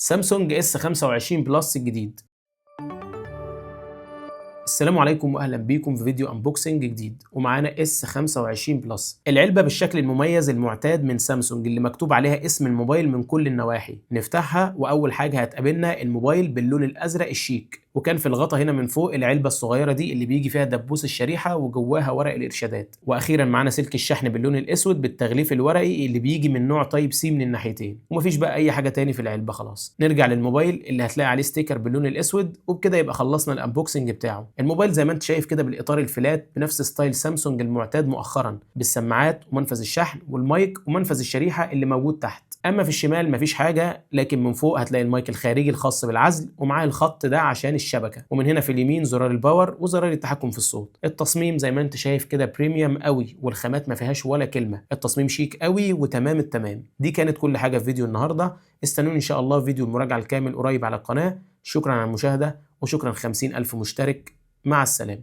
سامسونج اس 25 بلس الجديد. السلام عليكم واهلا بيكم في فيديو انبوكسنج جديد، ومعانا اس 25 بلس. العلبه بالشكل المميز المعتاد من سامسونج اللي مكتوب عليها اسم الموبايل من كل النواحي. نفتحها واول حاجه هتقابلنا الموبايل باللون الازرق الشيك، وكان في الغطا هنا من فوق العلبه الصغيره دي اللي بيجي فيها دبوس الشريحه وجواها ورق الارشادات. واخيرا معانا سلك الشحن باللون الاسود بالتغليف الورقي اللي بيجي من نوع تايب سي من الناحيتين، ومفيش بقى اي حاجه تاني في العلبه. خلاص نرجع للموبايل اللي هتلاقي عليه ستيكر باللون الاسود، وبكده يبقى خلصنا الانبوكسنج بتاعه. الموبايل زي ما انت شايف كده بالاطار الفلات بنفس ستايل سامسونج المعتاد مؤخرا، بالسماعات ومنفذ الشحن والمايك ومنفذ الشريحه اللي موجود تحت. اما في الشمال مفيش حاجه، لكن من فوق هتلاقي المايك الخارجي الخاص بالعزل ومعاه الخط ده عشان الشبكه، ومن هنا في اليمين زرار الباور وزرار التحكم في الصوت. التصميم زي ما انت شايف كده بريميوم قوي، والخامات ما فيهاش ولا كلمه. التصميم شيك قوي وتمام التمام. دي كانت كل حاجه في فيديو النهارده. استنوني ان شاء الله في فيديو المراجعه الكامل قريب على القناه. شكرا على المشاهده، وشكرا 50,000 مشترك. مع السلامه.